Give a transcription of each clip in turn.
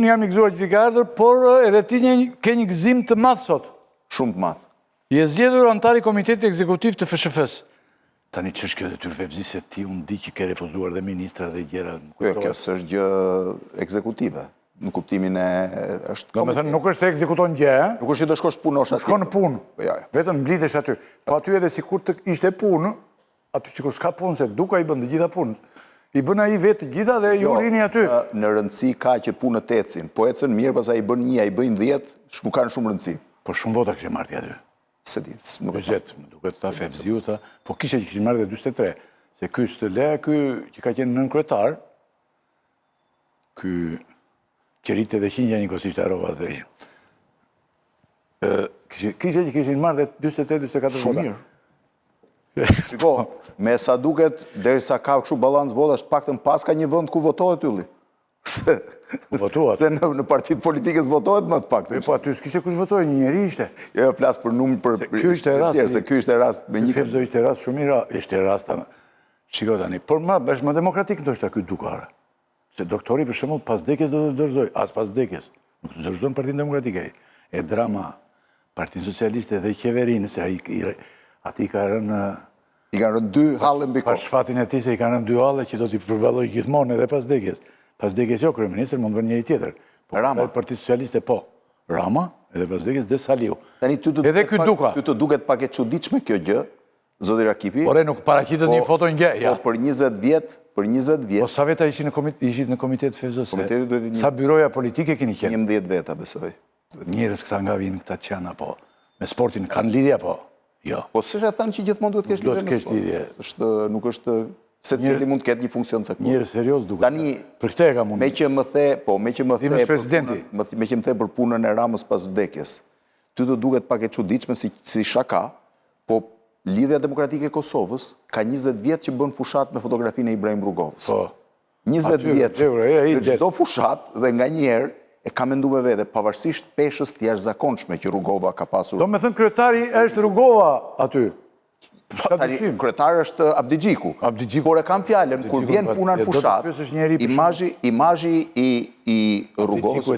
Unë jam i gëzuar që ti ka ardhur, por edhe ti ke një gëzim të madh sot. Shumë të madh. Je zgjedhur antar i Komitetit Ekzekutiv të FSHF-s. Tani ç'është kjo detyrë fevzi se ti unë di që ke refuzuar dhe ministra dhe gjëra. Kjo s'është gjë ekzekutive. Në kuptimin e është. Do të thënë nuk është se ekzekuton gjë, ëh? Nuk është që do shkosh të punosh aty. Shkon në punë. Ja. Vetëm mblidhesh aty. Po aty edhe sikur të ishte punë, aty sikur s'ka punë se Duka i bën të gjitha punën. I bën ai vetë të gjitha dhe ju rini aty. Në rëndësi ka që punët ecin. Po ecën mirë, pastaj i bën 1, i bëjnë 10, nuk kanë shumë rëndësi. Po shumë vota kishe marrë ti aty. Se di, nuk e Gjet, më duket ta Fevziu ta, po kishe që kishin marrë dhe 43. Se ky është le, ky që ka qenë nën kryetar, ky qerit edhe qinja njëkohësisht harrova atë. Kishe që kishin marrë dhe 43-44 vota. Shumë mirë. Shiko, me sa duket, derisa ka kështu balans votash, paktën pas ka një vend ku votohet ylli. Votuat. Se në partitë politike votohet më të paktën. Po aty s'kishte kush votoi, një njeri ishte. Jo, flas për numër për Ky ishte rasti. Se ky ishte rast me një Fevzo ishte rast shumë i ishte rast. Shiko tani, por është më demokratik ndoshta ky Dukara. Se doktori për shembull pas vdekjes do të dorëzoj, as pas vdekjes. Nuk të dorëzon Partinë Demokratike. E drama Partinë Socialiste dhe qeverinë se ati ka rënë... I ka rënë 2 halle mbi Pa kokë. shfatin e tij se i ka rënë 2 halle që do t'i përballoj gjithmonë edhe pas vdekjes. Pas vdekjes jo kryeministër, mund vën njëri tjetër. Po Rama. Partia Socialiste po. Rama, edhe pas vdekjes dhe Saliu. Tani Edhe ky Duka. Ty të duket pak e çuditshme kjo gjë, zoti Rakipi. Por nuk paraqitet një foto ngjë, ja. Po për 20 vjet, Po sa veta ishit në komitet Fevzos? Komiteti duhet Sa byroja politike keni qenë? 11 veta besoj. Njerëz këta nga vinë këta qenë apo me sportin kanë lidhje apo? Jo. Po s'është thënë që gjithmonë duhet të kesh lidhje me kesh lidhje. Është nuk është secili mund të ketë një funksion caktuar. Njerëz serioz duket. Tani për këtë e kam unë. me që më the presidenti. Me që më the për punën e Ramës pas vdekjes. Ty të duket pak e çuditshme si shaka, po Lidhja Demokratike e Kosovës ka 20 vjet që bën fushat me fotografinë e Ibrahim Rugovës. Po. 20 vjet. Në çdo fushat dhe nganjëherë e ka menduar vetë pavarësisht peshës të jashtëzakonshme që Rugova ka pasur. Do me thënë kryetari është Rugova aty. Tani kryetari është Abdigjiku. Por e kam fjalën kur vjen puna në fushat, imazhi i Rugovës.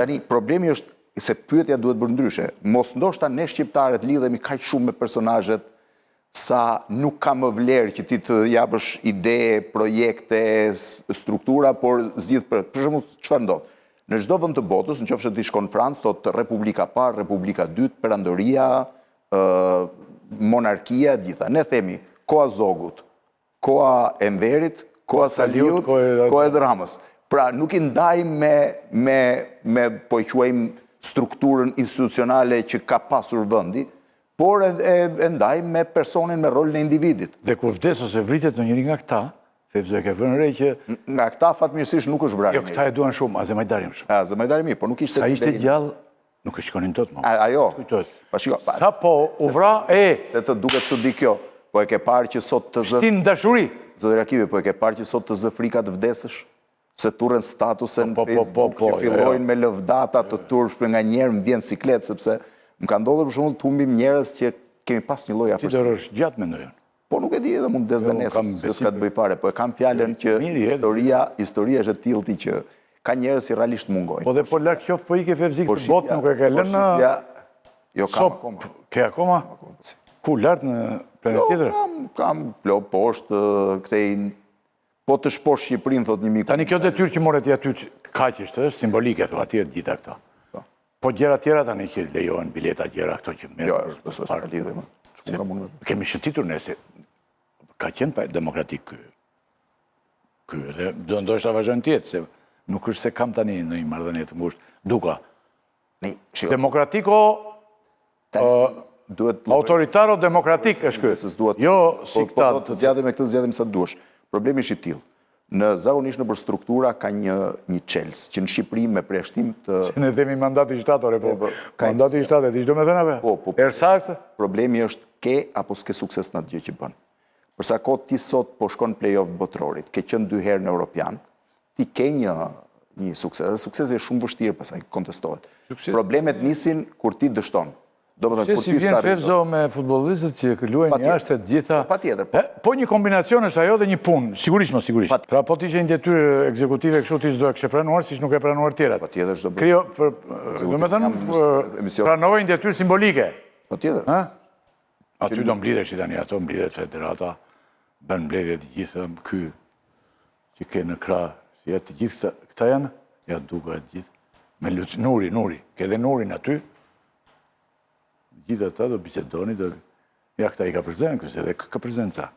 Tani problemi është se pyetja duhet bërë ndryshe. Mos ndoshta ne shqiptarët lidhemi kaq shumë me personazhet sa nuk ka më vlerë që ti të japësh ide, projekte, struktura, por zgjidh për shembull çfarë ndodh. Në çdo vend të botës, nëse ti shkon në Francë, thotë Republika e Parë, Republika e Dytë, Perandoria, monarkia, gjitha. Ne themi koha Zogut, koha Enverit, koha Saliut, koha e Ramës. Pra nuk i ndajmë me po i quajmë strukturën institucionale që ka pasur vendi, por e ndajmë me personin, me rolin e individit. Dhe kur vdes ose vritet në njëri nga këta, Fevzo e ke vënë re që... Nga këta fatmirësisht nuk është vrarë mirë. Jo, këta e duan shumë, Azemajdari më shumë. Azemajdari mirë, por nuk ishte... Sa ishte gjallë, nuk e shkonin tot më. Ajo. Sa po, u vra Se të duket çudi kjo, po e ke parë që sot të zë... Shtin dashuri. Zoti Rakipi, po e ke parë që sot të zë frika të vdesësh? Se turën statusen në Facebook, që fillojnë me lëvdata të turpshme nga njerë më vjen siklet, sepse më ka ndodhur për shembull të humbim njerëz që kemi pas një lloj afërsie. Ti do rrosh gjatë mendoj. Po nuk e di edhe mund des dhe nesër, s'ka të bëj fare, po e kam fjalën që historia është e tillë që ka njerëz që realisht mungojnë. Po dhe po larg qoftë po ikë Fevzi këtë botë nuk e ka lënë. Jo, kam akoma. Ke akoma? Ku lart në planet tjetër? Kam plo poshtë këtej. Po të shposh Shqipërinë, thot një miku. Tani kjo detyrë që morët i aty kaq është simbolike këto atje të gjitha këto. Po gjëra tjera tani që lejohen bileta gjëra këto që merr. Jo, s'ka lidhje më. Kemi shëtitur nëse ka qenë demokratik ky. Ky dhe do ndoshta vazhdon të jetë se nuk është se kam tani në një marrëdhënie të ngushtë. Duka. Demokratiko autoritaro demokratik është ky. Jo si këta. Po të zgjatem me këtë zgjatem sa duash. Problemi është i tillë. Zakonisht nëpër struktura ka një çelës që në Shqipëri me përjashtim të... Se ne themi mandati shtatore, po. Mandati shtatore, ti çdo me thënë apo? Po. Ersaktë? Problemi është ke apo s'ke sukses në atë gjë që bën. Përsa kohë ti sot po shkon play-off botrorit, ke qenë 2 herë në Europian, ti ke një sukses. Dhe suksesi është shumë vështirë pastaj kontestohet. Problemet nisin kur ti dështon. Se si vjen Fevzo me futbollistët që luajnë jashtë të gjitha... Po një kombinacion është ajo dhe një punë, sigurisht. Pra po t'ishe një detyrë ekzekutive kështu t'i s'do e kështë pranuar, si nuk e pranuar tjerat. Krio, do me thënë, pranove një detyrë simbolike. Po tjetër. Aty do mblidhe që tani ato, mblidhe federata, bën mbledhje të gjithë, ky që ke në krah, si e të gjithë këta janë, ja duka e gjithë, me Nuri, ke dhe Nurin aty, gjithë ata do bisedoni, ja këta i ka prezenë, këse dhe ka prezenë ca.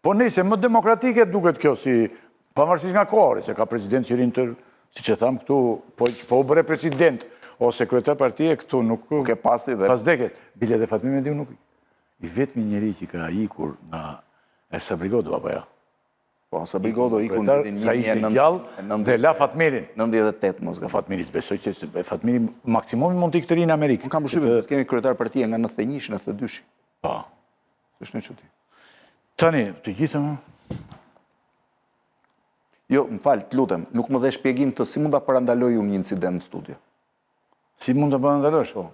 Po nëse më demokratike duket kjo si, pavarësisht nga kohëri, se ka prezident që rinë tërë, si që thamë këtu, po u bëre president, ose kryetar partije këtu nuk... Ke pasti dhe... Pas deket, bile dhe Fatmir Mediu nuk... I vetëmi njeri që ka ikur nga Ersa Brigodo, apo ja? Po, Ersa Brigodo ikur në sa ishe gjallë dhe la Fatmirin. 98, mos gëtë. Fatmiri s'besoj që Fatmiri maksimumi mund t'i këtëri në Amerikë. Unë kam përshqypë, kemi kryetar partije nga 91, 92. Pa. Është në qëti. Tani, të gjithë më? Jo, më falë, të lutem, nuk më dhe shpjegim të si mund të parandaloj unë një incident në studio. Si mund të parandalosh? Po.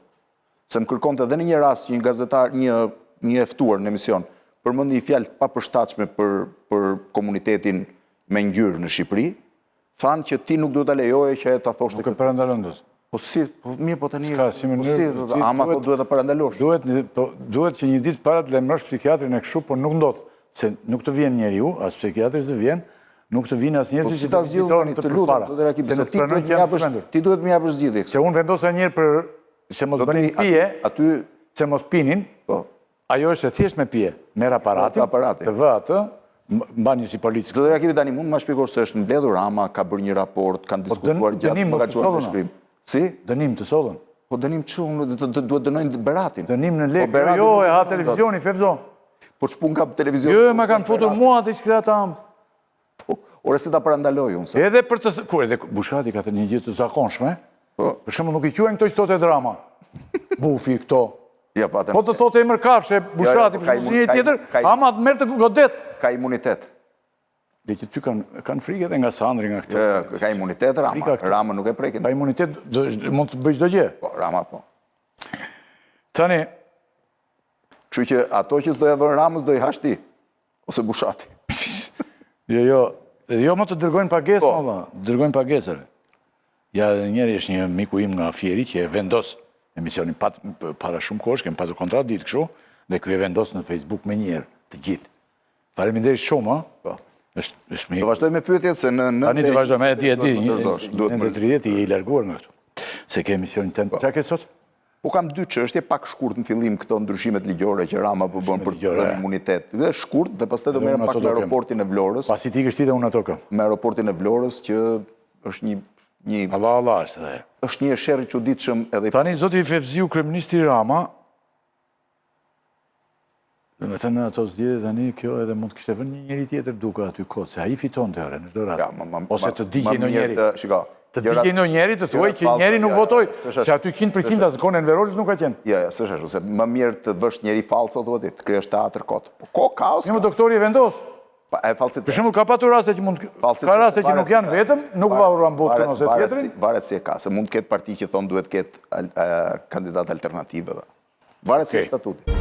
Se më kërkonte edhe në një rast që një gazetar, një eftuar në emision, përmend një fjalë pa përshtatshme për komunitetin me ngjyrë në Shqipëri, thanë që ti nuk duhet ta lejoje që ajo ta thoshte. Nuk e parandalon dot. Po si, po mirë, po tani. Ska si mënyrë. Ama po duhet ta parandalosh. Duhet që një ditë para të lajmërosh psikiatrin e kështu, por nuk ndodh, se nuk të vjen njeriu, as psikiatri të vjen, nuk të vinë as njerëz që ta zgjidhni të përpara. Ti duhet më japësh zgjidhje. Se unë vendosa një herë për se mos bënin pije, aty se mos pinin. Po. Ajo është e thjesht me pije, merr aparatin, të vë atë, mban një si policë. Zotëri Akili tani mund më shpjegosh se është mbledhur Rama, ka bërë një raport, kanë diskutuar gjatë, më ka çuar në shkrim. Si? Dënim të sollën. Po dënim çu, duhet dënojnë Beratin. Dënim në lekë. Jo, e ha televizioni, Fevzo. Po ç'pun ka televizion? Jo, më kanë futur mua atë që ata. Ore si ta parandaloj unë. Edhe për të kur edhe Bushati ka thënë një gjë të zakonshme. Për shembull nuk i quajnë këto që thotë drama. Bufi këto. Po të thotë emër kafshë Bushati për shembull një tjetër, ama merr të godet. Ka imunitet. Dhe që ty kanë frikë edhe nga Sandri, nga këto. Ka imunitet Rama. Rama nuk e prekin. Ka imunitet, mund të bëj çdo gjë. Po, Rama po. Tani, kështu që ato që s'do ja vën Ramës do i hash ti ose Bushati. Jo më të dërgojnë pagesë, më dërgojnë pagesër. Ja, njeri është një miku im nga Fieri që e vendos emisionin para shumë kohësh, kemë patur kontrat ditë kështu, dhe kjo e vendos në Facebook me njerë, të gjithë. Faleminderit shumë, ha? Është mirë. Do vazhdoj me pyetjet se në... Tani të vazhdoj me në 30 i larguar nga këtu. Se ke emisionin të në... Qa ke sot? Po kam dy çështje pak shkurt në fillim këto ndryshimet ligjore që Rama po bën për të dhënë imunitet. Dhe shkurt dhe pastaj do merrem pak me aeroportin e Vlorës. Pasi ti kështite unë ato kam. Me aeroportin e Vlorës që është një Allah është edhe. Është një sherr i çuditshëm edhe. Tani zoti Fevziu, kryeministri Rama, do të thënë ato zgjedhje tani kjo edhe mund të kishte vënë një njeri tjetër duke aty kot, se ai fitonte ore në çdo rast. Ose të digjej në njeri. Të digjej në njeri të thuaj që njeri nuk votoi, se aty 100% asë Enverolës nuk ka qenë. Ja, s'është ashtu, se më mirë të vësh njeri falso thuhet, të krijosh teatr kot. Po ko kaos. Një doktori e vendos. Për shembull ka patur raste që mund ka raste që nuk janë vetëm, nuk varuan botën ose tjetrin. Varet si e ka, se mund të ketë parti që thon duhet të ketë kandidat alternativë. Varet si statuti.